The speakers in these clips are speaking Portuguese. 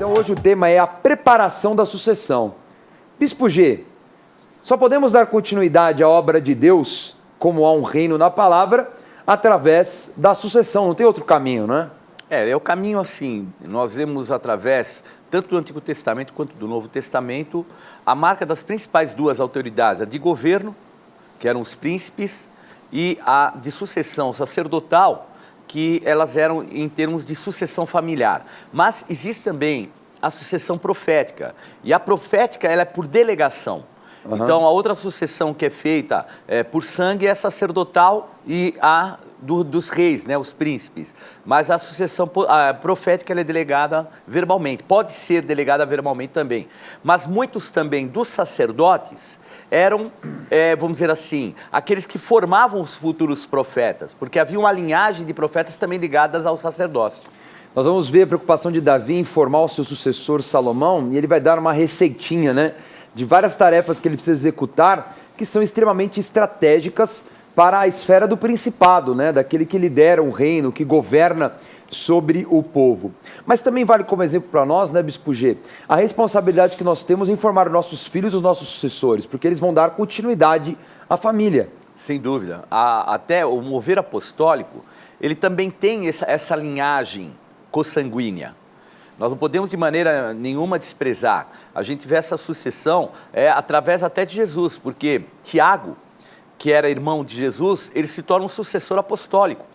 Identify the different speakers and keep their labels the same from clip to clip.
Speaker 1: Então hoje o tema é a preparação da sucessão. Bispo G, só podemos dar continuidade à obra de Deus, como há um reino na palavra, através da sucessão, não tem outro caminho, não é?
Speaker 2: É o caminho assim, nós vemos através, tanto do Antigo Testamento quanto do Novo Testamento, a marca das principais duas autoridades, a de governo, que eram os príncipes, e a de sucessão sacerdotal, que elas eram em termos de sucessão familiar. Mas existe também a sucessão profética, e a profética ela é por delegação. Então, a outra sucessão que é feita por sangue é sacerdotal e a dos reis, né, os príncipes. Mas a sucessão profética ela é delegada verbalmente. Pode ser delegada verbalmente também. Mas muitos também dos sacerdotes eram, vamos dizer assim, aqueles que formavam os futuros profetas. Porque havia uma linhagem de profetas também ligadas ao sacerdócio.
Speaker 1: Nós vamos ver a preocupação de Davi em formar o seu sucessor Salomão, e ele vai dar uma receitinha, né, de várias tarefas que ele precisa executar, que são extremamente estratégicas para a esfera do principado, né? Daquele que lidera o reino, que governa sobre o povo. Mas também vale como exemplo para nós, né, Bispo G, a responsabilidade que nós temos em formar nossos filhos os nossos sucessores, porque eles vão dar continuidade à família.
Speaker 2: Sem dúvida. Até o mover apostólico, ele também tem essa linhagem consanguínea. Nós não podemos de maneira nenhuma desprezar. A gente vê essa sucessão através até de Jesus, porque Tiago, que era irmão de Jesus, ele se torna um sucessor apostólico.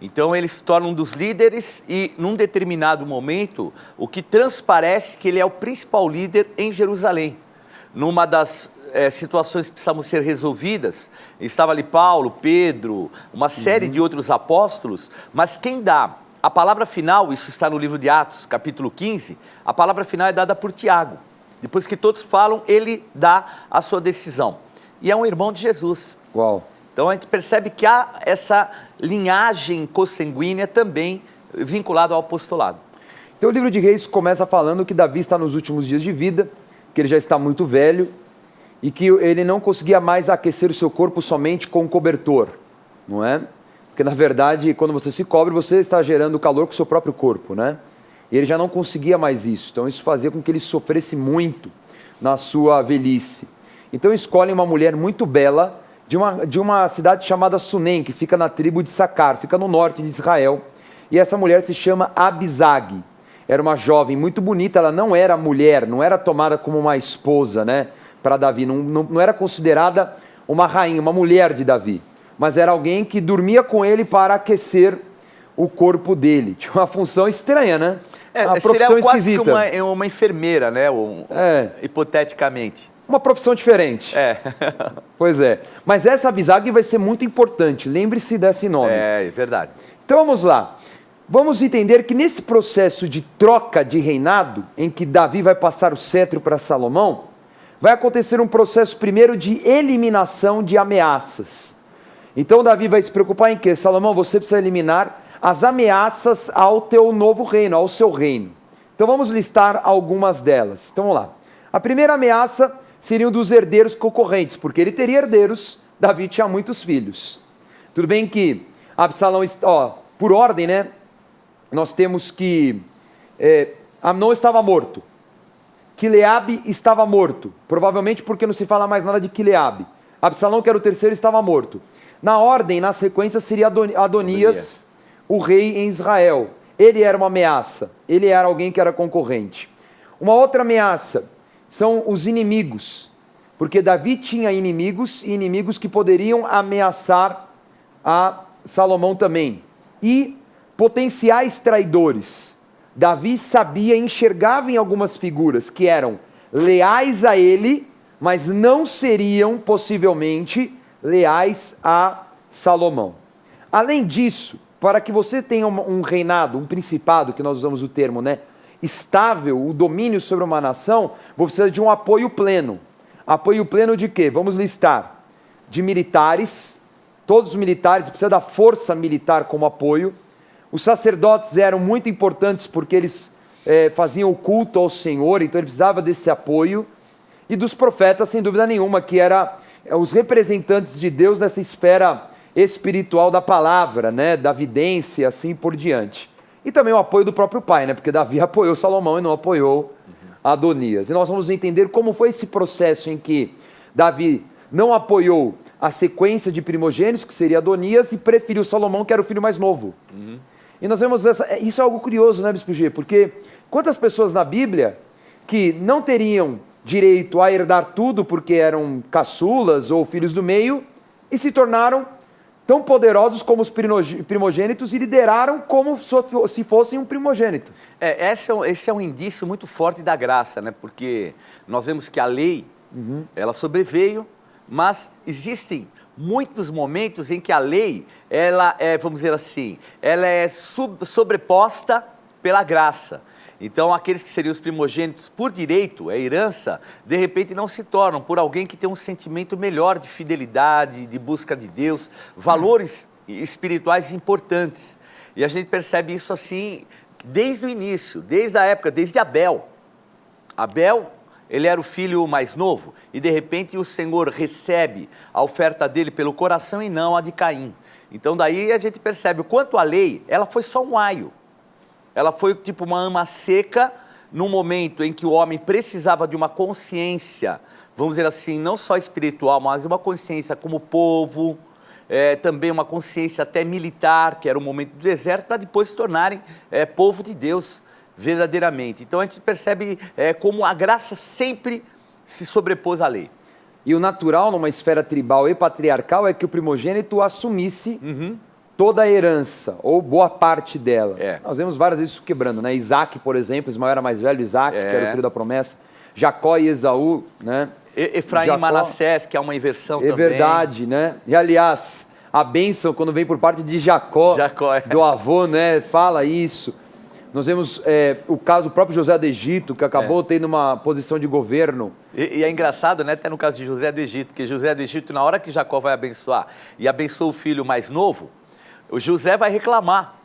Speaker 2: Então ele se torna um dos líderes e num determinado momento, o que transparece que ele é o principal líder em Jerusalém. Numa das situações que precisavam ser resolvidas, estava ali Paulo, Pedro, uma série de outros apóstolos, mas quem dá a palavra final, isso está no livro de Atos, capítulo 15, a palavra final é dada por Tiago. Depois que todos falam, ele dá a sua decisão. E é um irmão de Jesus.
Speaker 1: Uau!
Speaker 2: Então a gente percebe que há essa linhagem consanguínea também vinculada ao apostolado.
Speaker 1: Então o livro de Reis começa falando que Davi está nos últimos dias de vida, que ele já está muito velho e que ele não conseguia mais aquecer o seu corpo somente com um cobertor, não é? Porque, na verdade, quando você se cobre, você está gerando calor com o seu próprio corpo, né? E ele já não conseguia mais isso. Então, isso fazia com que ele sofresse muito na sua velhice. Então, escolhem uma mulher muito bela de uma cidade chamada Sunem, que fica na tribo de Sacar, fica no norte de Israel. E essa mulher se chama Abisag. Era uma jovem muito bonita, ela não era mulher, não era tomada como uma esposa, né, para Davi. Não era considerada uma rainha, uma mulher de Davi. Mas era alguém que dormia com ele para aquecer o corpo dele. Tinha uma função estranha, né? Uma profissão
Speaker 2: seria quase
Speaker 1: esquisita.
Speaker 2: que uma enfermeira, né? Hipoteticamente.
Speaker 1: Uma profissão diferente. Pois é. Mas essa Abisag vai ser muito importante. Lembre-se desse nome.
Speaker 2: É verdade.
Speaker 1: Então vamos lá. Vamos entender que nesse processo de troca de reinado, em que Davi vai passar o cetro para Salomão, vai acontecer um processo primeiro de eliminação de ameaças. Então Davi vai se preocupar em quê? Salomão, você precisa eliminar as ameaças ao teu novo reino, ao seu reino. Então vamos listar algumas delas. Então vamos lá. A primeira ameaça seriam dos herdeiros concorrentes, porque ele teria herdeiros, Davi tinha muitos filhos. Tudo bem que Absalão, por ordem, né? Nós temos que Amnon estava morto. Quileabe estava morto, provavelmente porque não se fala mais nada de Quileabe. Absalão, que era o terceiro, estava morto. Na ordem, na sequência, seria Adonias, o rei em Israel. Ele era uma ameaça, ele era alguém que era concorrente. Uma outra ameaça são os inimigos, porque Davi tinha inimigos, e inimigos que poderiam ameaçar a Salomão também. E potenciais traidores. Davi sabia, enxergava em algumas figuras que eram leais a ele, mas não seriam, possivelmente, leais a Salomão. Além disso, para que você tenha um reinado, um principado, que nós usamos o termo, né, estável, o domínio sobre uma nação, você precisa de um apoio pleno. Apoio pleno de quê? Vamos listar. De militares, todos os militares, precisa da força militar como apoio. Os sacerdotes eram muito importantes porque eles faziam o culto ao Senhor, então ele precisava desse apoio. E dos profetas, sem dúvida nenhuma, que era os representantes de Deus nessa esfera espiritual da palavra, né, da vidência, assim por diante. e também o apoio do próprio pai, né? Porque Davi apoiou Salomão e não apoiou Adonias. E nós vamos entender como foi esse processo em que Davi não apoiou a sequência de primogênitos, que seria Adonias, e preferiu Salomão, que era o filho mais novo. E nós vemos isso é algo curioso, né, Bispo G? Porque quantas pessoas na Bíblia que não teriam direito a herdar tudo porque eram caçulas ou filhos do meio e se tornaram tão poderosos como os primogênitos e lideraram como se fossem um primogênito.
Speaker 2: Esse é um indício muito forte da graça, né? Porque nós vemos que a lei, ela sobreveio, mas existem muitos momentos em que a lei, ela é, vamos dizer assim, ela é sobreposta pela graça. Então, aqueles que seriam os primogênitos por direito, herança, de repente não se tornam por alguém que tem um sentimento melhor de fidelidade, de busca de Deus, valores espirituais importantes. E a gente percebe isso assim desde o início, desde a época, desde Abel. Abel, ele era o filho mais novo e de repente o Senhor recebe a oferta dele pelo coração e não a de Caim. Então daí a gente percebe o quanto a lei, ela foi só um aio. Ela foi tipo uma ama seca num momento em que o homem precisava de uma consciência, vamos dizer assim, não só espiritual, mas uma consciência como povo, também uma consciência até militar, que era o momento do deserto, para depois se tornarem povo de Deus verdadeiramente. Então a gente percebe como a graça sempre se sobrepôs à lei.
Speaker 1: E o natural numa esfera tribal e patriarcal é que o primogênito assumisse toda a herança, ou boa parte dela. Nós vemos várias vezes isso quebrando, né? Isaac, por exemplo, Ismael era mais velho, Isaac, que era o filho da promessa, Jacó e Esaú, né?
Speaker 2: Efraim e Manassés, que é uma inversão também.
Speaker 1: É verdade, né? E aliás, a bênção quando vem por parte de Jacó do avô, né? Fala isso. Nós vemos o caso do próprio José do Egito, que acabou tendo uma posição de governo.
Speaker 2: E é engraçado, né? Até no caso de José do Egito, que José do Egito, na hora que Jacó vai abençoar e abençoa o filho mais novo, o José vai reclamar.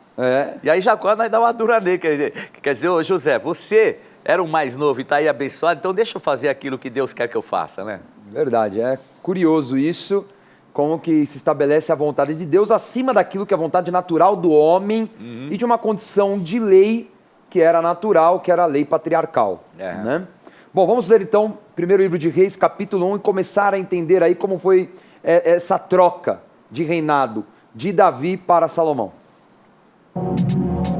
Speaker 2: E aí Jacó vai dar uma dura nele. Quer dizer, ô José, você era o mais novo e está aí abençoado, então deixa eu fazer aquilo que Deus quer que eu faça, né?
Speaker 1: Verdade, é curioso isso, como que se estabelece a vontade de Deus acima daquilo que é a vontade natural do homem e de uma condição de lei que era natural, que era a lei patriarcal. Né? Bom, vamos ler então o primeiro livro de Reis, capítulo 1, e começar a entender aí como foi essa troca de reinado de Davi para Salomão.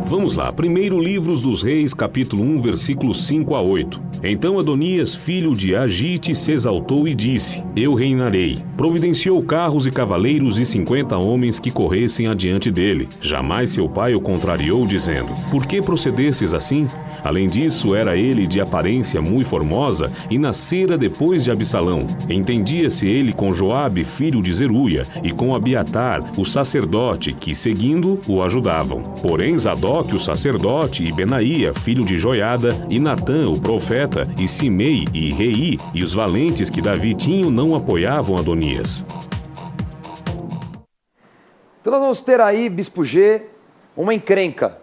Speaker 3: Vamos lá, primeiro livro dos Reis, capítulo 1, versículos 5 a 8. Então Adonias, filho de Agite, se exaltou e disse: Eu reinarei. Providenciou carros e cavaleiros e 50 homens que corressem adiante dele. Jamais seu pai o contrariou, dizendo: Por que procedesses assim? Além disso, era ele de aparência muito formosa e nascera depois de Absalão. Entendia-se ele com Joabe, filho de Zeruia, e com Abiatar, o sacerdote, que seguindo o ajudavam. Porém Zadok, o sacerdote, e Benaía, filho de Joiada, e Natã, o profeta, e Simei e Rei, e os valentes que Davi tinha não apoiavam Adonias.
Speaker 1: Então nós vamos ter aí, Bispo G, uma encrenca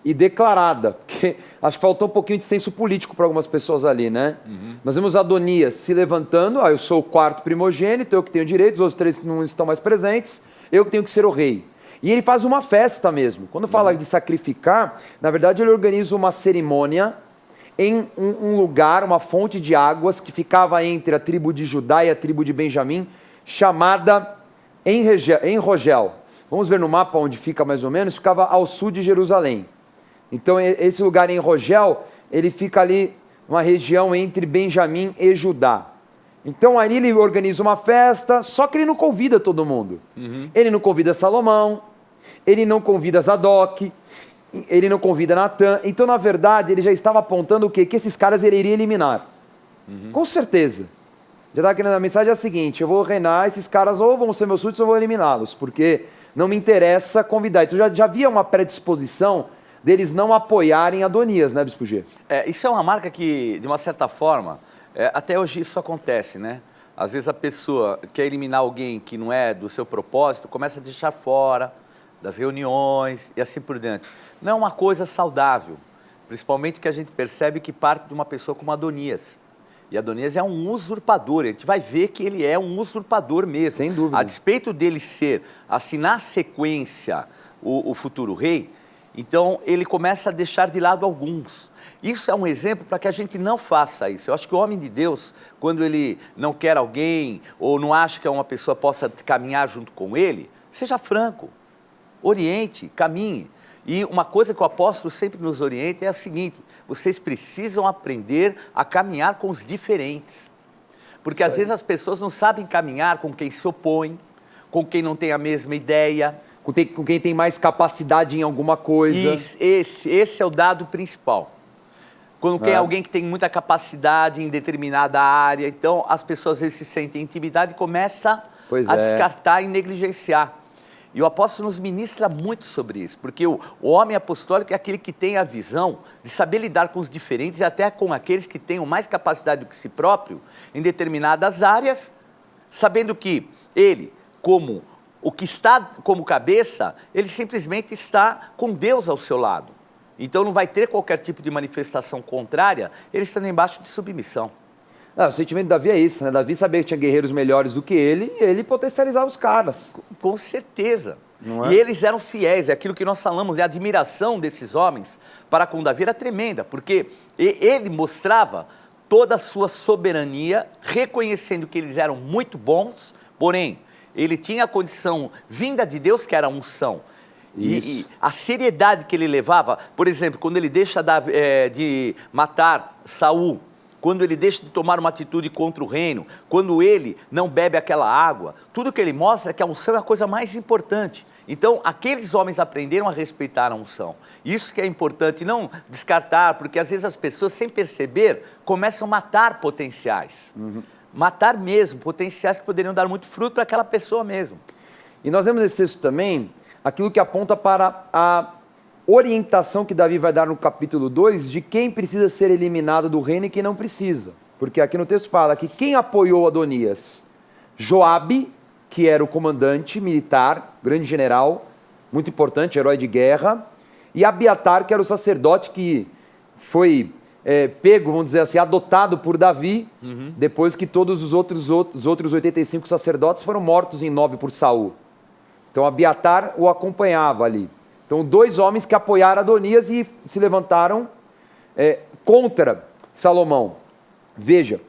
Speaker 1: e declarada, porque acho que faltou um pouquinho de senso político para algumas pessoas ali, né? Nós vemos Adonias se levantando: eu sou o quarto primogênito, eu que tenho direitos, os outros três não estão mais presentes, eu que tenho que ser o rei. E ele faz uma festa mesmo. Quando fala de sacrificar, na verdade ele organiza uma cerimônia em um lugar, uma fonte de águas que ficava entre a tribo de Judá e a tribo de Benjamim, chamada Enrogel. Vamos ver no mapa onde fica mais ou menos, ficava ao sul de Jerusalém. Então esse lugar Enrogel, ele fica ali, uma região entre Benjamim e Judá. Então ali ele organiza uma festa, só que ele não convida todo mundo. Ele não convida Salomão, ele não convida Zadok, ele não convida Natã. Então, na verdade, ele já estava apontando o quê? Que esses caras ele iria eliminar. Com certeza. Já estava querendo a mensagem é a seguinte: eu vou reinar, esses caras ou vão ser meus súditos ou eu vou eliminá-los, porque não me interessa convidar. Então já havia uma predisposição deles não apoiarem Adonias, né, Bispo G?
Speaker 2: Isso é uma marca que, de uma certa forma, até hoje isso acontece, né? Às vezes a pessoa quer eliminar alguém que não é do seu propósito, começa a deixar fora das reuniões e assim por diante. Não é uma coisa saudável, principalmente que a gente percebe que parte de uma pessoa como Adonias. E Adonias é um usurpador, a gente vai ver que ele é um usurpador mesmo.
Speaker 1: Sem dúvida.
Speaker 2: A despeito dele ser, assim, na sequência, o futuro rei, Então, ele começa a deixar de lado alguns. Isso é um exemplo para que a gente não faça isso. Eu acho que o homem de Deus, quando ele não quer alguém ou não acha que uma pessoa possa caminhar junto com ele, seja franco, oriente, caminhe. E uma coisa que o apóstolo sempre nos orienta é a seguinte: vocês precisam aprender a caminhar com os diferentes. Porque às vezes as pessoas não sabem caminhar com quem se opõe, com quem não tem a mesma ideia.
Speaker 1: Com quem tem mais capacidade em alguma coisa.
Speaker 2: Esse é o dado principal. Quando tem alguém que tem muita capacidade em determinada área, então as pessoas às vezes se sentem intimidade e começam a descartar e negligenciar. E o apóstolo nos ministra muito sobre isso, porque o homem apostólico é aquele que tem a visão de saber lidar com os diferentes e até com aqueles que tenham mais capacidade do que si próprio em determinadas áreas, sabendo que ele, como o que está como cabeça, ele simplesmente está com Deus ao seu lado. Então não vai ter qualquer tipo de manifestação contrária, ele estando embaixo de submissão.
Speaker 1: O sentimento de Davi é isso, né? Davi sabia que tinha guerreiros melhores do que ele e ele potencializava os caras.
Speaker 2: Com certeza.
Speaker 1: Não é?
Speaker 2: E eles eram fiéis, é aquilo que nós falamos, a admiração desses homens para com Davi era tremenda, porque ele mostrava toda a sua soberania, reconhecendo que eles eram muito bons, porém, ele tinha a condição vinda de Deus, que era a unção. E a seriedade que ele levava, por exemplo, quando ele deixa de matar Saul, quando ele deixa de tomar uma atitude contra o reino, quando ele não bebe aquela água, tudo que ele mostra é que a unção é a coisa mais importante. Então, aqueles homens aprenderam a respeitar a unção. Isso que é importante, não descartar, porque às vezes as pessoas, sem perceber, começam a matar potenciais. Matar mesmo, potenciais que poderiam dar muito fruto para aquela pessoa mesmo.
Speaker 1: E nós vemos nesse texto também aquilo que aponta para a orientação que Davi vai dar no capítulo 2 de quem precisa ser eliminado do reino e quem não precisa. Porque aqui no texto fala que quem apoiou Adonias? Joabe, que era o comandante militar, grande general, muito importante, herói de guerra, e Abiatar, que era o sacerdote que foi pego, vamos dizer assim, adotado por Davi, depois que todos os outros 85 sacerdotes foram mortos em Nob por Saul. Então Abiatar o acompanhava ali. Então 2 homens que apoiaram Adonias e se levantaram contra Salomão. Veja,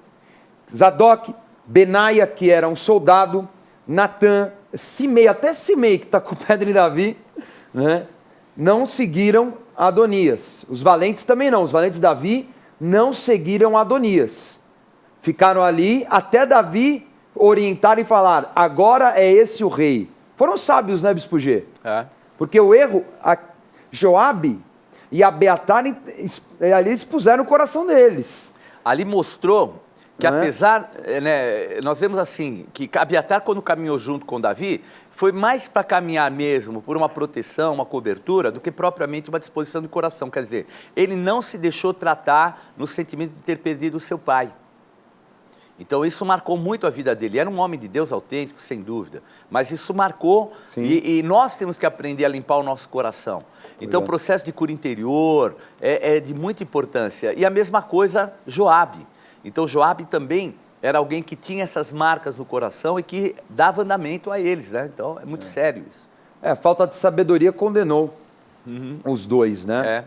Speaker 1: Zadok, Benaia, que era um soldado, Natã, Simei, até Simei, que está com o pé de Davi, né, não seguiram Adonias. Os valentes também não. Os valentes de Davi não seguiram Adonias. Ficaram ali até Davi orientar e falar: agora é esse o rei. Foram sábios, né, Bispo G? Porque o erro, Joabe e Abiatar ali expuseram o coração deles.
Speaker 2: Ali mostrou que apesar, nós vemos assim, que Abiatar quando caminhou junto com Davi, foi mais para caminhar mesmo por uma proteção, uma cobertura, do que propriamente uma disposição do coração. Quer dizer, ele não se deixou tratar no sentimento de ter perdido o seu pai. Então isso marcou muito a vida dele. Era um homem de Deus autêntico, sem dúvida. Mas isso marcou e nós temos que aprender a limpar o nosso coração. Então o processo de cura interior é de muita importância. E a mesma coisa Joabe. Então Joabe também era alguém que tinha essas marcas no coração e que dava andamento a eles, né? Então é muito sério isso.
Speaker 1: Falta de sabedoria condenou os dois, né?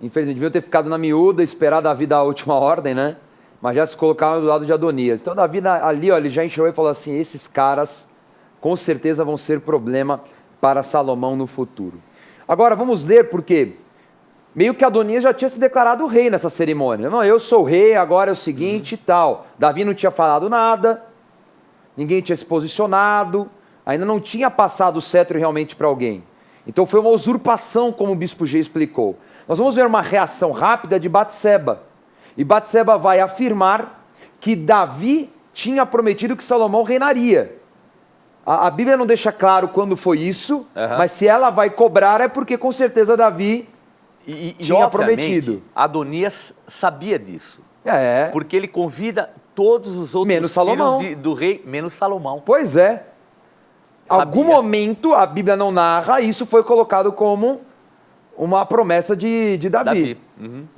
Speaker 1: Infelizmente, deviam ter ficado na miúda, esperar Davi dar a última ordem, né? Mas já se colocaram do lado de Adonias. Então Davi ali, ele já enxergou e falou assim: esses caras com certeza vão ser problema para Salomão no futuro. Agora vamos ler, porque meio que Adonias já tinha se declarado rei nessa cerimônia. Não, eu sou rei, agora é o seguinte e tal. Davi não tinha falado nada, ninguém tinha se posicionado, ainda não tinha passado o cetro realmente para alguém. Então foi uma usurpação, como o Bispo G explicou. Nós vamos ver uma reação rápida de Batseba. E Batseba vai afirmar que Davi tinha prometido que Salomão reinaria. A Bíblia não deixa claro quando foi isso, mas se ela vai cobrar é porque com certeza Davi tinha prometido.
Speaker 2: Adonias sabia disso. Porque ele convida todos os outros filhos do rei, menos Salomão.
Speaker 1: Pois é. Algum momento, a Bíblia não narra, isso foi colocado como uma promessa de Davi.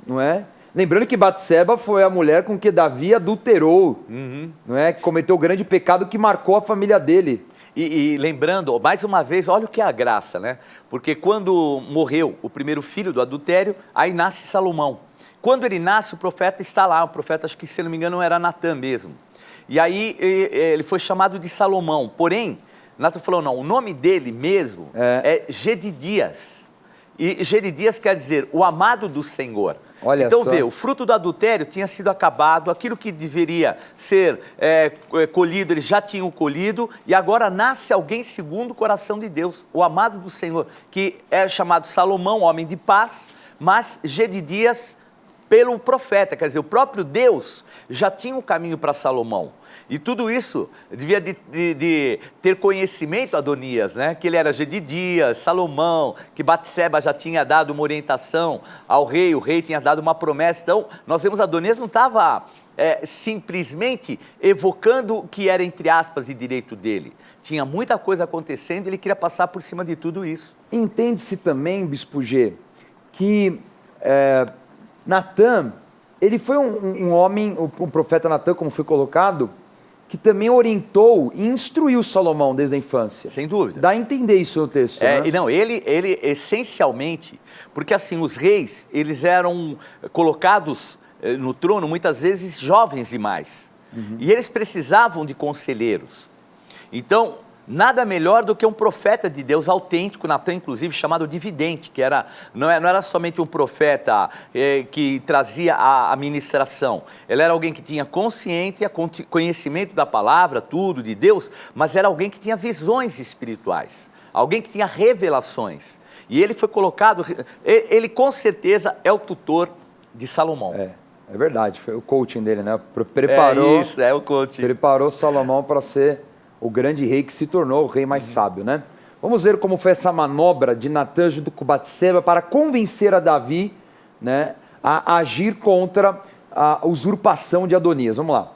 Speaker 1: Não é? Lembrando que Batseba foi a mulher com que Davi adulterou, não é? Que cometeu o grande pecado que marcou a família dele.
Speaker 2: E lembrando, mais uma vez, olha o que é a graça, né? Porque quando morreu o primeiro filho do adultério, aí nasce Salomão. Quando ele nasce, o profeta está lá, o profeta, acho que se não me engano, era Natã mesmo. E aí ele foi chamado de Salomão, porém, Natã falou, não, o nome dele mesmo é Gedidias. E Gedidias quer dizer o amado do Senhor.
Speaker 1: Olha
Speaker 2: então
Speaker 1: só.
Speaker 2: vê, o fruto do adultério tinha sido acabado, aquilo que deveria ser colhido, eles já tinham colhido, e agora nasce alguém segundo o coração de Deus, o amado do Senhor, que é chamado Salomão, homem de paz, mas Gedidias pelo profeta, quer dizer, o próprio Deus já tinha um caminho para Salomão. E tudo isso devia de ter conhecimento Adonias, né? Que ele era Gedidias, Salomão, que Batseba já tinha dado uma orientação ao rei, o rei tinha dado uma promessa. Então, nós vemos Adonias não estava simplesmente evocando o que era, entre aspas, de direito dele. Tinha muita coisa acontecendo e ele queria passar por cima de tudo isso.
Speaker 1: Entende-se também, Bispo G, que Natã, ele foi um homem, um profeta Natã, como foi colocado, que também orientou e instruiu Salomão desde a infância.
Speaker 2: Sem dúvida.
Speaker 1: Dá a entender isso no texto, né?
Speaker 2: E não, ele essencialmente, porque assim, os reis, eles eram colocados no trono muitas vezes jovens demais. E eles precisavam de conselheiros. Então, nada melhor do que um profeta de Deus autêntico, Natã inclusive chamado de vidente, que não era somente um profeta que trazia a ministração, ele era alguém que tinha conhecimento da palavra, tudo, de Deus, mas era alguém que tinha visões espirituais, alguém que tinha revelações, e ele foi colocado, ele com certeza é o tutor de Salomão.
Speaker 1: É verdade, foi o coaching dele, né? Preparou,
Speaker 2: isso, o coaching.
Speaker 1: Preparou Salomão para ser o grande rei que se tornou o rei mais sábio, né? Vamos ver como foi essa manobra de Natã junto com Batseba para convencer a Davi, né, a agir contra a usurpação de Adonias. Vamos lá.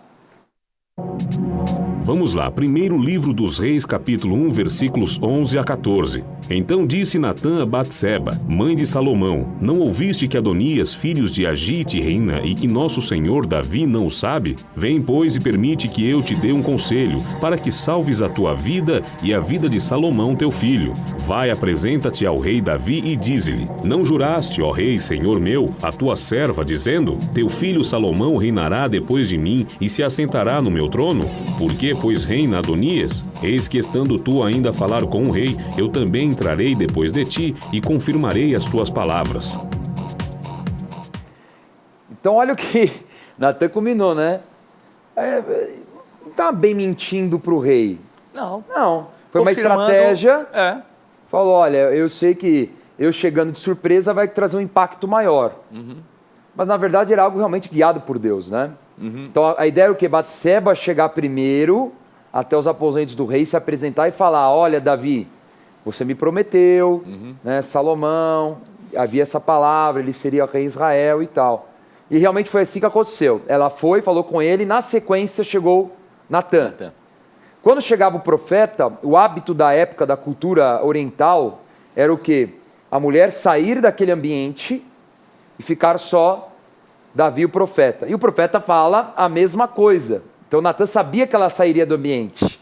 Speaker 3: Vamos lá, primeiro livro dos Reis, capítulo 1, versículos 11 a 14. Então disse Natã a Batseba, mãe de Salomão, não ouviste que Adonias, filhos de Agite, reina, e que nosso senhor Davi não o sabe? Vem, pois, e permite que eu te dê um conselho, para que salves a tua vida e a vida de Salomão teu filho. Vai, apresenta-te ao rei Davi e dize-lhe, não juraste, ó rei, senhor meu, a tua serva, dizendo, teu filho Salomão reinará depois de mim e se assentará no meu trono? Por que, pois, reina Adonias? Eis que estando tu ainda a falar com o rei, eu também entrarei depois de ti e confirmarei as tuas palavras.
Speaker 1: Então olha o que Natã combinou, né? Não está bem mentindo para o rei.
Speaker 2: Não.
Speaker 1: Foi uma estratégia.
Speaker 2: É.
Speaker 1: Falou, olha, eu sei que eu chegando de surpresa vai trazer um impacto maior.
Speaker 2: Uhum.
Speaker 1: Mas na verdade era algo realmente guiado por Deus, né?
Speaker 2: Uhum.
Speaker 1: Então a ideia era o quê? Batseba chegar primeiro até os aposentos do rei, se apresentar e falar, olha, Davi, você me prometeu, né, Salomão, havia essa palavra, ele seria rei Israel e tal. E realmente foi assim que aconteceu. Ela foi, falou com ele, na sequência chegou Natã. Quando chegava o profeta, o hábito da época da cultura oriental era o quê? A mulher sair daquele ambiente e ficar só Davi, o profeta. E o profeta fala a mesma coisa. Então Natã sabia que ela sairia do ambiente.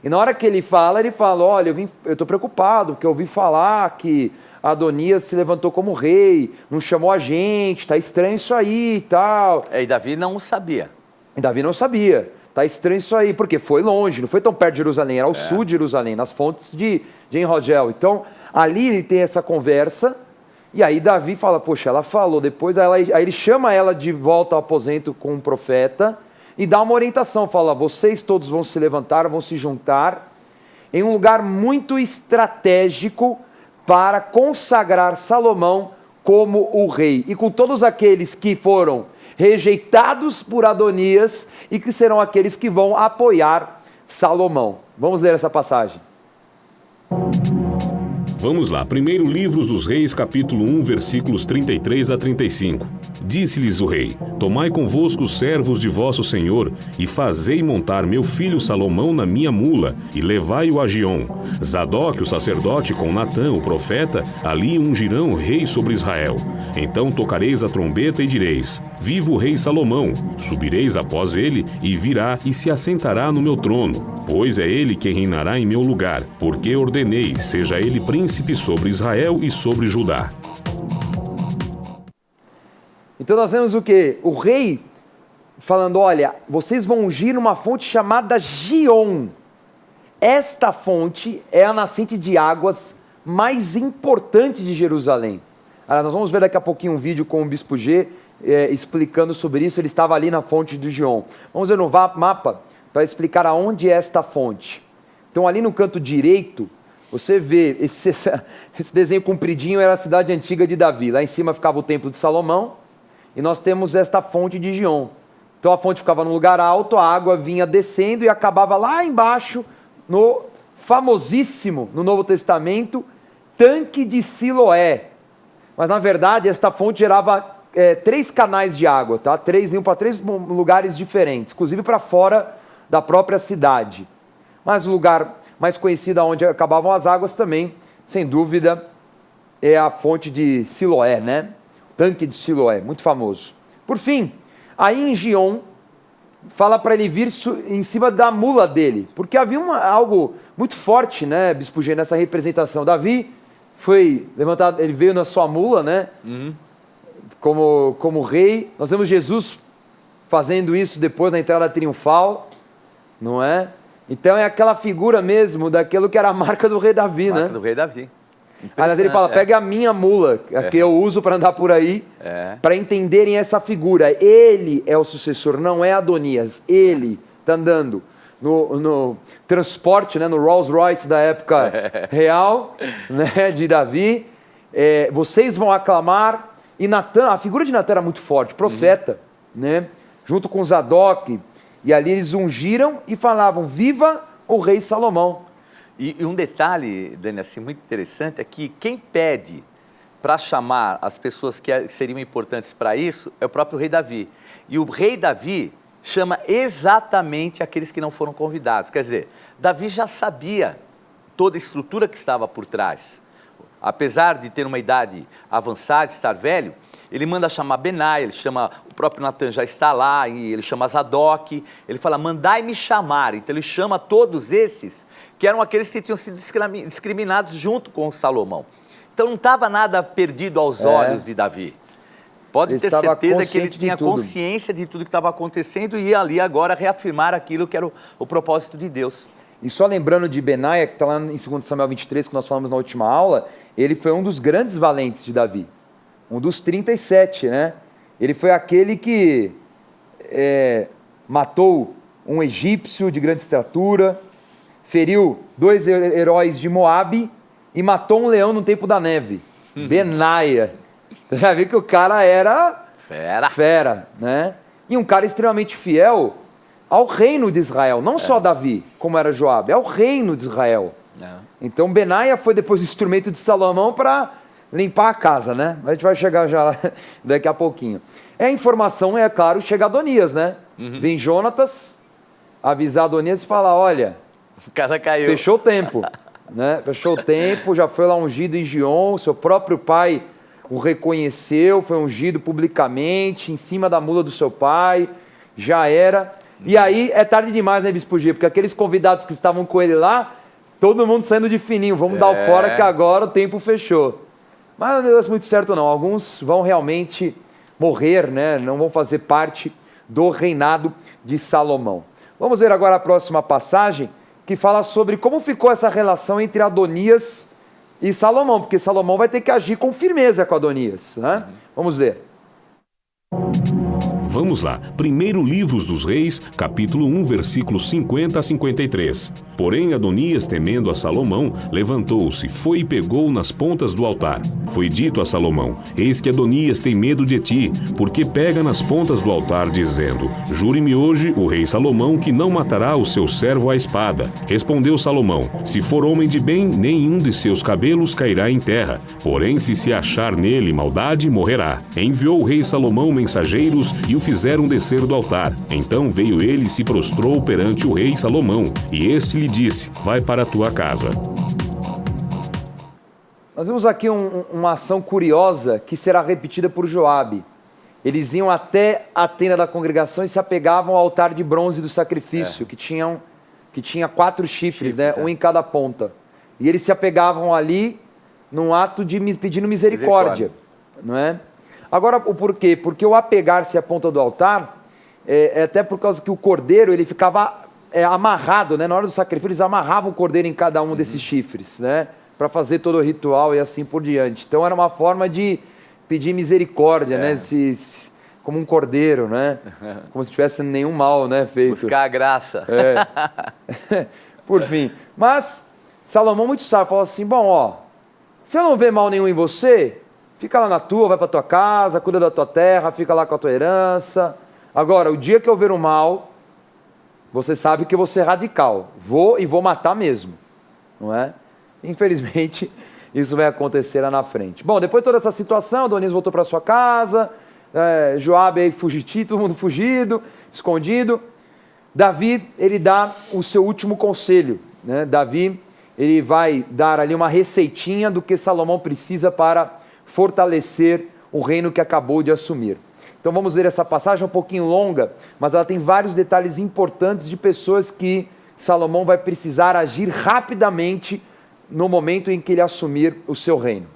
Speaker 1: E na hora que ele fala, olha, eu estou preocupado, porque eu ouvi falar que Adonias se levantou como rei, não chamou a gente, está estranho isso aí e tal.
Speaker 2: E Davi não sabia.
Speaker 1: Está estranho isso aí, porque foi longe, não foi tão perto de Jerusalém, era ao sul de Jerusalém, nas fontes de En-Rogel. Então, ali ele tem essa conversa, e aí Davi fala, poxa, ela falou, depois aí ele chama ela de volta ao aposento com um profeta, e dá uma orientação, fala, vocês todos vão se levantar, vão se juntar, em um lugar muito estratégico para consagrar Salomão como o rei. E com todos aqueles que foram rejeitados por Adonias e que serão aqueles que vão apoiar Salomão. Vamos ler essa passagem.
Speaker 3: Vamos lá, primeiro livro dos Reis, capítulo 1, versículos 33 a 35. Disse-lhes o rei, tomai convosco os servos de vosso senhor, e fazei montar meu filho Salomão na minha mula, e levai-o a Giom. Zadok, o sacerdote, com Natã, o profeta, ali ungirão rei sobre Israel. Então tocareis a trombeta e direis, viva o rei Salomão. Subireis após ele, e virá e se assentará no meu trono. pois é ele que reinará em meu lugar, porque ordenei, seja ele príncipe sobre Israel e sobre Judá.
Speaker 1: Então nós vemos o quê? O rei falando, olha, vocês vão ungir numa fonte chamada Gion. Esta fonte é a nascente de águas mais importante de Jerusalém. Nós vamos ver daqui a pouquinho um vídeo com o Bispo G explicando sobre isso. Ele estava ali na fonte do Gion. Vamos ver no mapa para explicar aonde é esta fonte. Então ali no canto direito, você vê, esse desenho compridinho era a cidade antiga de Davi. Lá em cima ficava o templo de Salomão e nós temos esta fonte de Gion. Então a fonte ficava num lugar alto, a água vinha descendo e acabava lá embaixo no famosíssimo, no Novo Testamento, tanque de Siloé. Mas na verdade esta fonte gerava 3 canais de água, tá? Iam para 3 lugares diferentes, inclusive para fora da própria cidade. Mas o lugar mais conhecido onde acabavam as águas também, sem dúvida, é a fonte de Siloé, né? O tanque de Siloé, muito famoso. Por fim, aí em Gion, fala para ele vir em cima da mula dele, porque havia algo muito forte, né, Bispo G, nessa representação. Davi foi levantado, ele veio na sua mula, né? Como rei. Nós vemos Jesus fazendo isso depois na entrada triunfal, não é? Então é aquela figura mesmo daquilo que era a marca do rei Davi, né?
Speaker 2: Marca do rei Davi.
Speaker 1: Aliás, ele fala, pega a minha mula, que eu uso para andar por aí, para entenderem essa figura. Ele é o sucessor, não é Adonias. Ele está andando no transporte, né, no Rolls Royce da época real, né, de Davi. Vocês vão aclamar. E Natan, a figura de Natan era muito forte, profeta, né? Junto com Zadok. E ali eles ungiram e falavam, viva o rei Salomão.
Speaker 2: E um detalhe, Dani, assim, muito interessante, é que quem pede para chamar as pessoas que seriam importantes para isso é o próprio rei Davi. E o rei Davi chama exatamente aqueles que não foram convidados. Quer dizer, Davi já sabia toda a estrutura que estava por trás. Apesar de ter uma idade avançada, estar velho, ele manda chamar Benai, ele chama, o próprio Natan já está lá, e ele chama Zadok, ele fala, mandai-me chamar. Então ele chama todos esses, que eram aqueles que tinham sido discriminados junto com Salomão. Então não estava nada perdido aos olhos de Davi. Pode ter certeza que ele tinha consciência de tudo que estava acontecendo e ia ali agora reafirmar aquilo que era o propósito de Deus.
Speaker 1: E só lembrando de Benaia, que está lá em 2 Samuel 23, que nós falamos na última aula, ele foi um dos grandes valentes de Davi. Um dos 37, né? Ele foi aquele que matou um egípcio de grande estatura, feriu 2 heróis de Moabe e matou um leão no tempo da neve. Benaia. Você já viu que o cara era fera, né? E um cara extremamente fiel ao reino de Israel. Não só Davi, como era Joabe, é o reino de Israel. Então Benaia foi depois o instrumento de Salomão para limpar a casa, né? A gente vai chegar já daqui a pouquinho. A informação é, claro, chega a Adonias, né? Vem Jonatas avisar Adonias e falar, olha,
Speaker 2: o cara caiu.
Speaker 1: Fechou o tempo, né? Fechou o tempo, já foi lá ungido em Gion, seu próprio pai o reconheceu, foi ungido publicamente, em cima da mula do seu pai, já era. E aí é tarde demais, né, Bispo G? Porque aqueles convidados que estavam com ele lá, todo mundo saindo de fininho, vamos dar o fora que agora o tempo fechou. Mas não é um negócio muito certo não, alguns vão realmente morrer, né? Não vão fazer parte do reinado de Salomão. Vamos ver agora a próxima passagem, que fala sobre como ficou essa relação entre Adonias e Salomão, porque Salomão vai ter que agir com firmeza com Adonias, né? Vamos ver.
Speaker 3: Vamos lá. Primeiro Livros dos Reis, capítulo 1, versículos 50 a 53. Porém, Adonias, temendo a Salomão, levantou-se, foi e pegou nas pontas do altar. Foi dito a Salomão, eis que Adonias tem medo de ti, porque pega nas pontas do altar, dizendo, jure-me hoje o rei Salomão que não matará o seu servo à espada. Respondeu Salomão, se for homem de bem, nenhum de seus cabelos cairá em terra. Porém, se achar nele maldade, morrerá. Enviou o rei Salomão mensageiros e o fizeram descer do altar. Então veio ele e se prostrou perante o rei Salomão, e este lhe disse, vai para a tua casa.
Speaker 1: Nós vemos aqui uma ação curiosa que será repetida por Joabe. Eles iam até a tenda da congregação e se apegavam ao altar de bronze do sacrifício, que que tinha 4 chifres, né?
Speaker 2: é.
Speaker 1: Um em cada ponta. E eles se apegavam ali num ato de pedindo misericórdia, não é? Agora, o porquê? Porque o apegar-se à ponta do altar é até por causa que o cordeiro ele ficava amarrado, né? Na hora do sacrifício, eles amarravam o cordeiro em cada um desses chifres, né? Para fazer todo o ritual e assim por diante. Então, era uma forma de pedir misericórdia, né? Como um cordeiro, né? Como se tivesse nenhum mal, né? Feito.
Speaker 2: Buscar a graça.
Speaker 1: Por fim. Mas Salomão muito sábio, falou assim, bom, ó, se eu não ver mal nenhum em você, fica lá na tua, vai para tua casa, cuida da tua terra, fica lá com a tua herança. Agora, o dia que eu ver o mal, você sabe que eu vou ser radical. Vou matar mesmo, não é? Infelizmente, isso vai acontecer lá na frente. Bom, depois de toda essa situação, Adonias voltou para sua casa, Joabe aí fugitivo, todo mundo fugido, escondido. Davi, ele dá o seu último conselho, né? Davi, ele vai dar ali uma receitinha do que Salomão precisa para fortalecer o reino que acabou de assumir. Então vamos ver essa passagem um pouquinho longa, mas ela tem vários detalhes importantes de pessoas que Salomão vai precisar agir rapidamente no momento em que ele assumir o seu reino.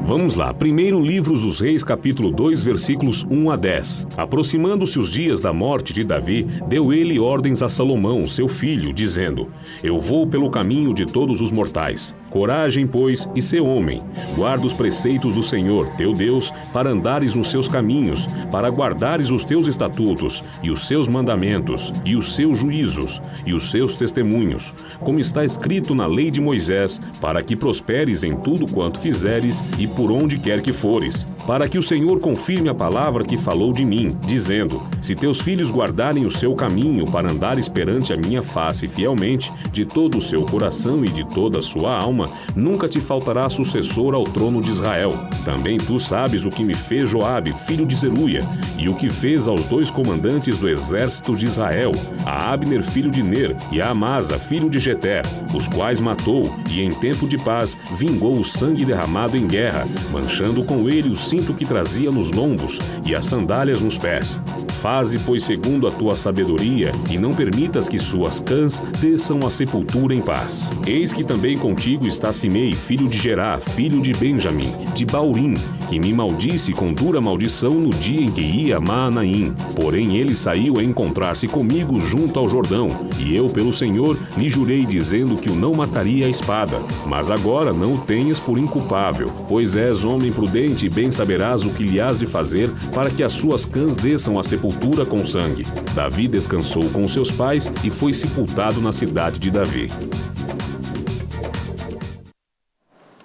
Speaker 3: Vamos lá, primeiro Livros dos Reis, capítulo 2, versículos 1 a 10. Aproximando-se os dias da morte de Davi, deu ele ordens a Salomão, seu filho, dizendo: Eu vou pelo caminho de todos os mortais. Coragem, pois, e sê homem. Guarda os preceitos do Senhor, teu Deus, para andares nos seus caminhos, para guardares os teus estatutos, e os seus mandamentos, e os seus juízos, e os seus testemunhos, como está escrito na lei de Moisés, para que prosperes em tudo quanto fizeres, e por onde quer que fores, para que o Senhor confirme a palavra que falou de mim, dizendo: Se teus filhos guardarem o seu caminho para andares perante a minha face fielmente, de todo o seu coração e de toda a sua alma, nunca te faltará sucessor ao trono de Israel. Também tu sabes o que me fez Joabe, filho de Zeruia, e o que fez aos 2 comandantes do exército de Israel, a Abner, filho de Ner, e a Amasa, filho de Jeter, os quais matou, e em tempo de paz vingou o sangue derramado em guerra, manchando com ele o cinto que trazia nos lombos e as sandálias nos pés. Faze, pois, segundo a tua sabedoria, e não permitas que suas cãs desçam à sepultura em paz. Eis que também contigo está Simei, filho de Gerá, filho de Benjamim, de Baurim, que me maldisse com dura maldição no dia em que ia a Maanaim. Porém ele saiu a encontrar-se comigo junto ao Jordão, e eu pelo Senhor lhe jurei, dizendo que o não mataria a espada. Mas agora não o tenhas por inculpável, pois és homem prudente e bem saberás o que lhe has de fazer para que as suas cãs desçam à sepultura com sangue. Davi descansou com seus pais e foi sepultado na cidade de Davi.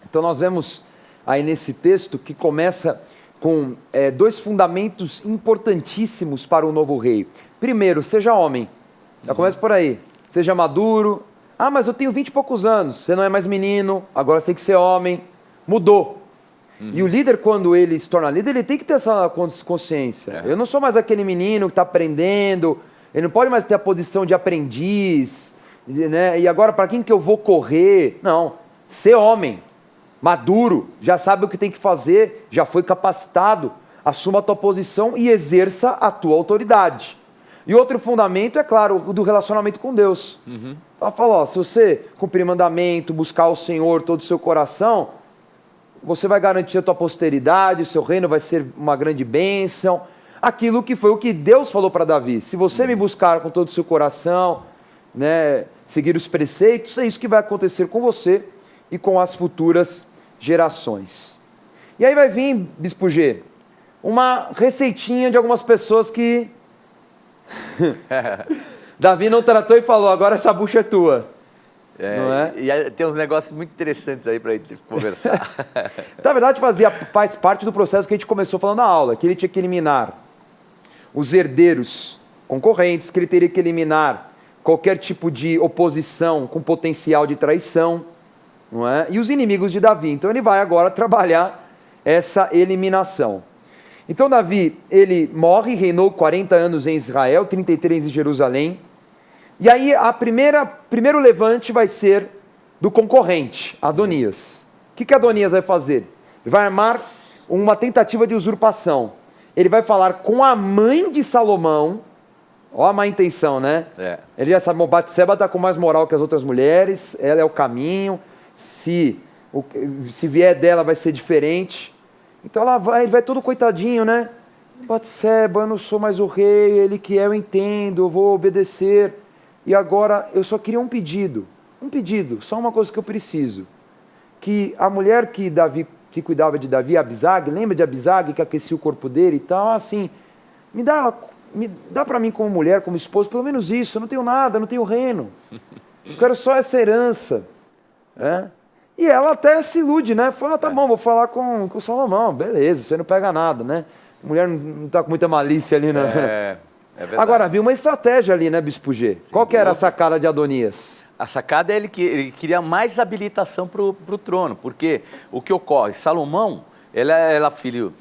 Speaker 1: Então nós vemos aí nesse texto que começa com 2 fundamentos importantíssimos para o novo rei. Primeiro, seja homem. Já começa por aí. Seja maduro. Ah, mas eu tenho 20 e poucos anos. Você não é mais menino, agora você tem que ser homem. Mudou. E o líder, quando ele se torna líder, ele tem que ter essa consciência. Eu não sou mais aquele menino que está aprendendo, ele não pode mais ter a posição de aprendiz, né? E agora, para quem que eu vou correr? Não, ser homem, maduro, já sabe o que tem que fazer, já foi capacitado, assuma a tua posição e exerça a tua autoridade. E outro fundamento, é claro, o do relacionamento com Deus. Ela fala, ó, se você cumprir mandamento, buscar o Senhor todo o seu coração, você vai garantir a tua posteridade, o seu reino vai ser uma grande bênção. Aquilo que foi o que Deus falou para Davi. Se você me buscar com todo o seu coração, né, seguir os preceitos, é isso que vai acontecer com você e com as futuras gerações. E aí vai vir, Bispo G, uma receitinha de algumas pessoas que Davi não tratou e falou, agora essa bucha é tua. Não é?
Speaker 2: E tem uns negócios muito interessantes aí para gente conversar.
Speaker 1: Na verdade, faz parte do processo que a gente começou falando na aula, que ele tinha que eliminar os herdeiros concorrentes, que ele teria que eliminar qualquer tipo de oposição com potencial de traição, não é? E os inimigos de Davi. Então ele vai agora trabalhar essa eliminação. Então Davi, ele morre, reinou 40 anos em Israel, 33 em Jerusalém. E aí primeiro levante vai ser do concorrente, Adonias. O que Adonias vai fazer? Ele vai armar uma tentativa de usurpação. Ele vai falar com a mãe de Salomão, Ó a má intenção, né?
Speaker 2: É.
Speaker 1: Ele já sabe, Batseba está com mais moral que as outras mulheres, ela é o caminho, se vier dela vai ser diferente. Então ele vai todo coitadinho, né? Batseba, eu não sou mais o rei, ele que é, eu entendo, eu vou obedecer. E agora eu só queria um pedido, só uma coisa que eu preciso. Que a mulher que cuidava de Davi, Abisag, lembra de Abisag que aquecia o corpo dele e tal, assim, me dá para mim como mulher, como esposo, pelo menos isso, eu não tenho nada, eu não tenho reino. Eu quero só essa herança. É? E ela até se ilude, né? Fala, tá bom, vou falar com Salomão, beleza, você não pega nada, né? A mulher não tá com muita malícia ali, né?
Speaker 2: É verdade.
Speaker 1: Agora, havia uma estratégia ali, né, Bispo G? Qual que era a sacada de Adonias?
Speaker 2: A sacada é ele queria mais habilitação para o trono, porque o que ocorre? Salomão, ela era filho,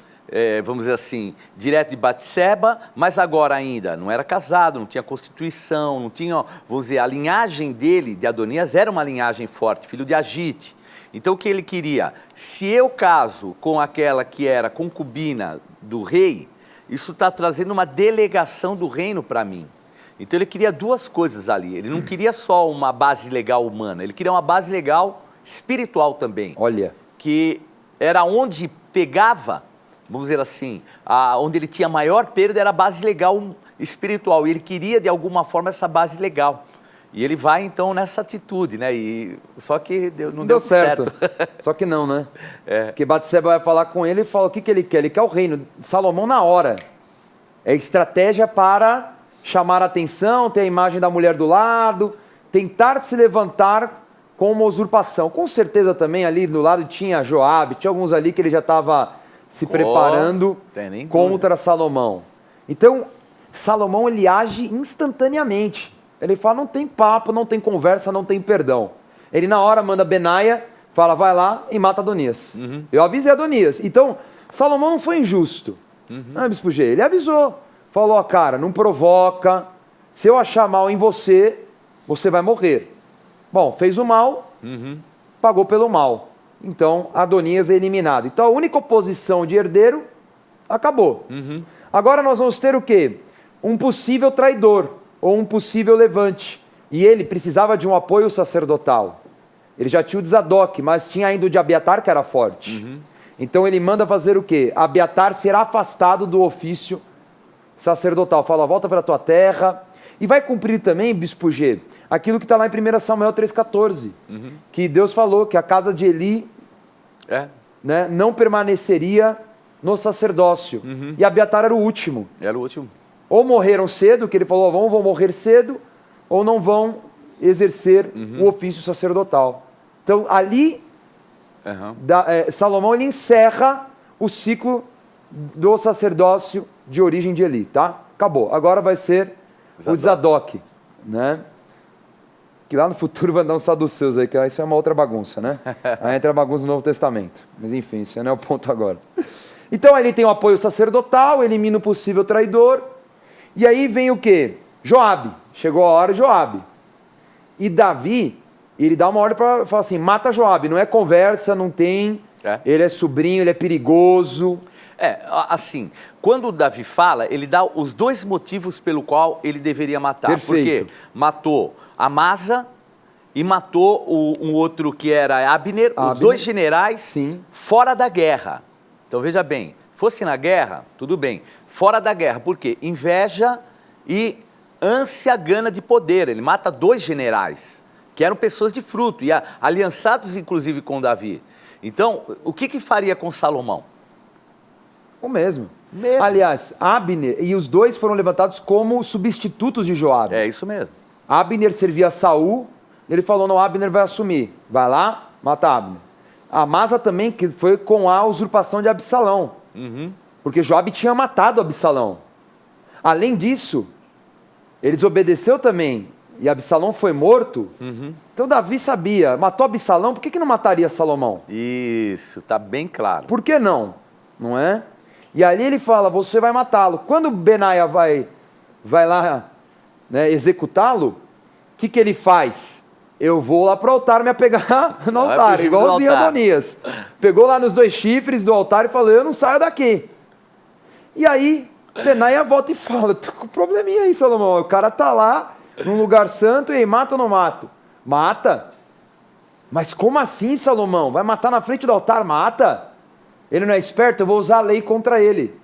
Speaker 2: vamos dizer assim, direto de Batseba, mas agora ainda não era casado, não tinha constituição, não tinha, vamos dizer, a linhagem dele, de Adonias, era uma linhagem forte, filho de Agite. Então o que ele queria? Se eu caso com aquela que era concubina do rei, isso está trazendo uma delegação do reino para mim. Então ele queria duas coisas ali. Ele não queria só uma base legal humana, ele queria uma base legal espiritual também.
Speaker 1: Olha.
Speaker 2: Que era onde pegava, vamos dizer assim, onde ele tinha maior perda era a base legal espiritual. E ele queria, de alguma forma, essa base legal. E ele vai, então, nessa atitude, né? Só que não deu certo.
Speaker 1: Só que não, né? Porque Batseba vai falar com ele e fala, o que ele quer? Ele quer o reino. Salomão na hora. É estratégia para chamar a atenção, ter a imagem da mulher do lado, tentar se levantar com uma usurpação. Com certeza também ali do lado tinha Joabe, tinha alguns ali que ele já estava se preparando contra Salomão. Então, Salomão ele age instantaneamente. Ele fala, não tem papo, não tem conversa, não tem perdão. Ele na hora manda Benaia, fala, vai lá e mata Adonias. Eu avisei Adonias. Então, Salomão não foi injusto. Bispo G, ele avisou. Falou, cara, não provoca, se eu achar mal em você, você vai morrer. Bom, fez o mal, pagou pelo mal. Então, Adonias é eliminado. Então, a única oposição de herdeiro acabou. Agora nós vamos ter o quê? Um possível traidor, ou um possível levante. E ele precisava de um apoio sacerdotal. Ele já tinha o de Zadok, mas tinha ainda o de Abiatar, que era forte. Então, ele manda fazer o quê? Abiatar será afastado do ofício sacerdotal, fala, volta para a tua terra, e vai cumprir também, Bispo G, aquilo que está lá em 1 Samuel 3,14, que Deus falou que a casa de Eli né, não permaneceria no sacerdócio, e Abiatar era o último.
Speaker 2: Era o último.
Speaker 1: Ou morreram cedo, que ele falou, vão morrer cedo, ou não vão exercer o ofício sacerdotal. Então, ali, Salomão ele encerra o ciclo do sacerdócio de origem de Eli, tá? Acabou. Agora vai ser o Zadok, né? Que lá no futuro vai dar uns saduceus aí, que isso é uma outra bagunça, né? Aí entra a bagunça do Novo Testamento. Mas enfim, isso não é o ponto agora. Então ele tem o apoio sacerdotal, elimina o possível traidor, e aí vem o quê? Joabe. Chegou a hora de Joabe. E Davi, ele dá uma ordem para falar assim, mata Joabe, não é conversa, não tem, ele é sobrinho, ele é perigoso.
Speaker 2: Assim, quando o Davi fala, ele dá os dois motivos pelo qual ele deveria matar.
Speaker 1: Perfeito.
Speaker 2: Porque matou Amasa e matou um outro que era Abner, os dois generais fora da guerra. Então veja bem, fosse na guerra, tudo bem. Fora da guerra, por quê? Inveja e ânsia, gana de poder. Ele mata dois generais, que eram pessoas de fruto, e aliançados inclusive com Davi. Então, o que faria com Salomão?
Speaker 1: O mesmo. Aliás, Abner e os dois foram levantados como substitutos de Joabe.
Speaker 2: É isso mesmo.
Speaker 1: Abner servia a Saul, ele falou, não, Abner vai assumir. Vai lá, mata Abner. Amasa também, que foi com a usurpação de Absalão. Porque Joabe tinha matado Absalão. Além disso, ele desobedeceu também, e Absalão foi morto. Então Davi sabia, matou Absalão, por que não mataria Salomão?
Speaker 2: Isso, está bem claro.
Speaker 1: Por que não? Não é? E ali ele fala, você vai matá-lo. Quando Benaia vai lá, né, executá-lo, o que ele faz? Eu vou lá para o altar me apegar no altar, igualzinho a Adonias. Pegou lá nos dois chifres do altar e falou, eu não saio daqui. E aí, Benaia volta e fala, tô com um probleminha aí, Salomão. O cara tá lá, num lugar santo, e aí, mata ou não mata? Mata. Mas como assim, Salomão? Vai matar na frente do altar? Mata. Ele não é esperto? Eu vou usar a lei contra ele.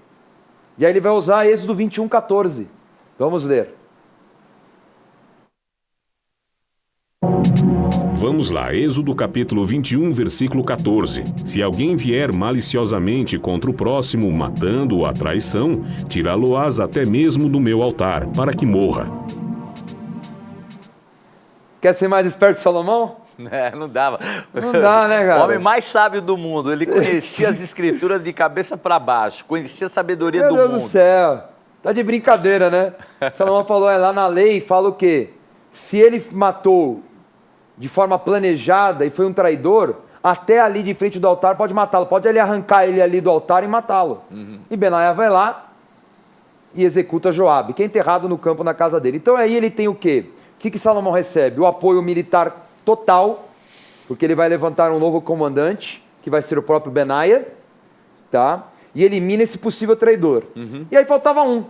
Speaker 1: E aí ele vai usar Êxodo 21:14. Vamos ler.
Speaker 3: Vamos lá, Êxodo capítulo 21, versículo 14. Se alguém vier maliciosamente contra o próximo, matando-o à traição, tirá-lo-ás até mesmo do meu altar, para que morra.
Speaker 1: Quer ser mais esperto que Salomão?
Speaker 2: Não dava.
Speaker 1: Não dá, né, cara?
Speaker 2: O homem mais sábio do mundo. Ele conhecia as escrituras de cabeça para baixo. Conhecia a sabedoria do mundo.
Speaker 1: Meu Deus do céu. Tá de brincadeira, né? Salomão falou, lá na lei, fala o quê? Se ele matou de forma planejada e foi um traidor, até ali de frente do altar pode matá-lo. Pode ele arrancar ele ali do altar e matá-lo. E Benaia vai lá e executa Joabe, que é enterrado no campo na casa dele. Então aí ele tem o quê? O que Salomão recebe? O apoio militar total, porque ele vai levantar um novo comandante, que vai ser o próprio Benaia, tá? E elimina esse possível traidor. E aí faltava um,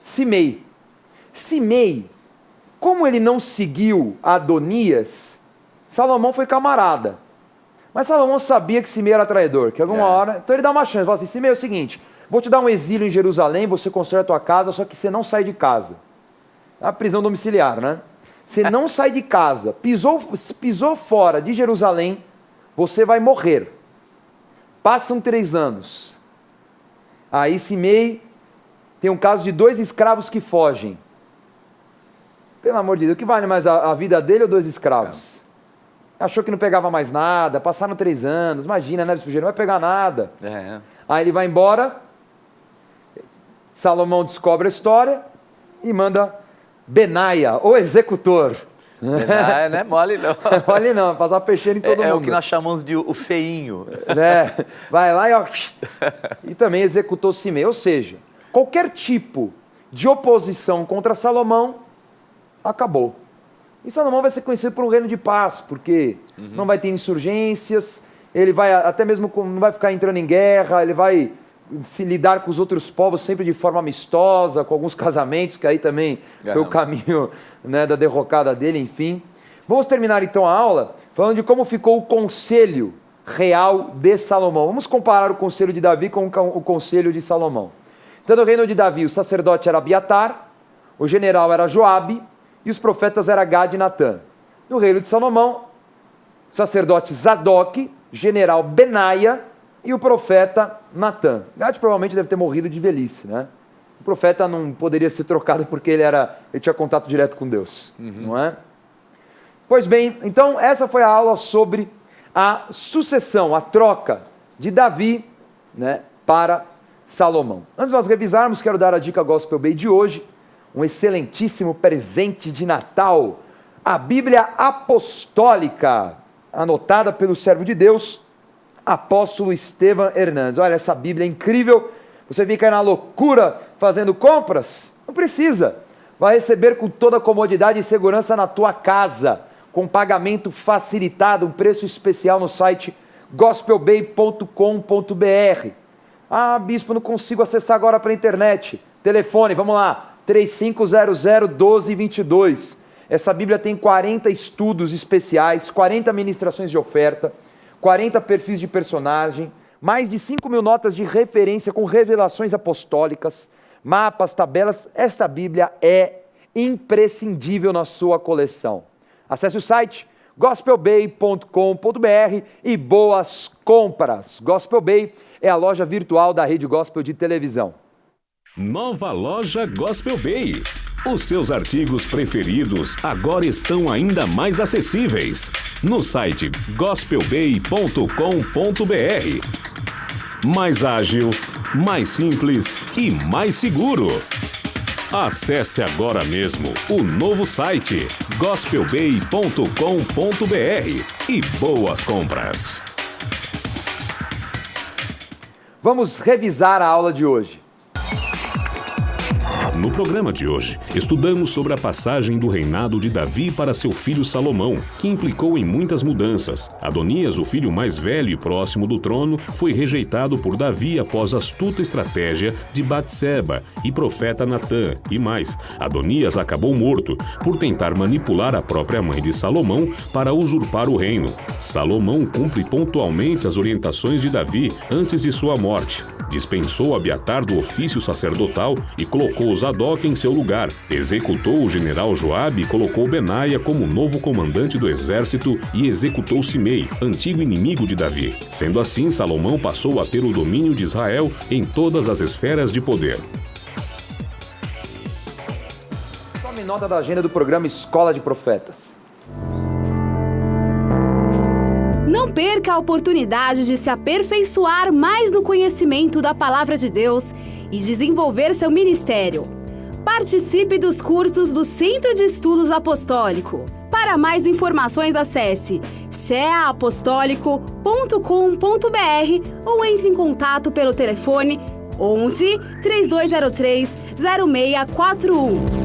Speaker 1: Simei. Simei, como ele não seguiu Adonias, Salomão foi camarada. Mas Salomão sabia que Simei era traidor, que alguma hora... Então ele dá uma chance, fala assim, Simei é o seguinte, vou te dar um exílio em Jerusalém, você constrói a tua casa, só que você não sai de casa. É a prisão domiciliar, né? Você não sai de casa, pisou fora de Jerusalém, você vai morrer. Passam 3 anos. Aí Simei tem um caso de 2 escravos que fogem. Pelo amor de Deus, o que vale mais a vida dele ou 2 escravos? Achou que não pegava mais nada, passaram 3 anos, imagina, né, Bispo Gênero, não vai pegar nada. Aí ele vai embora, Salomão descobre a história e manda Benaia, o executor.
Speaker 2: Benaia não é mole não.
Speaker 1: Não é mole não, passar peixeira em todo mundo.
Speaker 2: É o que nós chamamos de o feinho.
Speaker 1: Vai lá e também executou Simei. Ou seja, qualquer tipo de oposição contra Salomão acabou. E Salomão vai ser conhecido por um reino de paz, porque não vai ter insurgências, ele vai até mesmo não vai ficar entrando em guerra, ele vai se lidar com os outros povos sempre de forma amistosa, com alguns casamentos, que aí também foi o caminho, né, da derrocada dele, enfim. Vamos terminar então a aula falando de como ficou o conselho real de Salomão. Vamos comparar o conselho de Davi com o conselho de Salomão. Então, no reino de Davi, o sacerdote era Abiatar, o general era Joabe, e os profetas eram Gad e Natã. No reino de Salomão, sacerdote Zadok, general Benaia e o profeta Natã. Gad provavelmente deve ter morrido de velhice, né? O profeta não poderia ser trocado porque ele tinha contato direto com Deus, não é? Pois bem, então essa foi a aula sobre a sucessão, a troca de Davi, né, para Salomão. Antes de nós revisarmos, quero dar a dica Gospel Bay de hoje, um excelentíssimo presente de Natal, a Bíblia Apostólica, anotada pelo servo de Deus, apóstolo Estevam Hernandes. Olha, essa Bíblia é incrível, você fica aí na loucura fazendo compras? Não precisa, vai receber com toda comodidade e segurança na tua casa, com pagamento facilitado, um preço especial no site gospelbay.com.br. Ah, bispo, não consigo acessar agora para a internet. Telefone, vamos lá, 3500-1222. Essa Bíblia tem 40 estudos especiais, 40 ministrações de oferta, 40 perfis de personagem, mais de 5.000 notas de referência com revelações apostólicas, mapas, tabelas. Esta Bíblia é imprescindível na sua coleção. Acesse o site gospelbay.com.br e boas compras. Gospel Bay é a loja virtual da Rede Gospel de televisão.
Speaker 3: Nova loja Gospel Bay. Os seus artigos preferidos agora estão ainda mais acessíveis no site gospelbay.com.br. Mais ágil, mais simples e mais seguro. Acesse agora mesmo o novo site gospelbay.com.br e boas compras.
Speaker 1: Vamos revisar a aula de hoje.
Speaker 3: No programa de hoje, estudamos sobre a passagem do reinado de Davi para seu filho Salomão, que implicou em muitas mudanças. Adonias, o filho mais velho e próximo do trono, foi rejeitado por Davi após a astuta estratégia de Batseba e profeta Natã. E mais, Adonias acabou morto por tentar manipular a própria mãe de Salomão para usurpar o reino. Salomão cumpre pontualmente as orientações de Davi antes de sua morte. Dispensou Abiatar do ofício sacerdotal e colocou Zadok em seu lugar. Executou o general Joabe e colocou Benaia como novo comandante do exército e executou Simei, antigo inimigo de Davi. Sendo assim, Salomão passou a ter o domínio de Israel em todas as esferas de poder.
Speaker 1: Tome nota da agenda do programa Escola de Profetas.
Speaker 4: Não perca a oportunidade de se aperfeiçoar mais no conhecimento da Palavra de Deus e desenvolver seu ministério. Participe dos cursos do Centro de Estudos Apostólico. Para mais informações, acesse ceaapostólico.com.br ou entre em contato pelo telefone 11 3203 0641.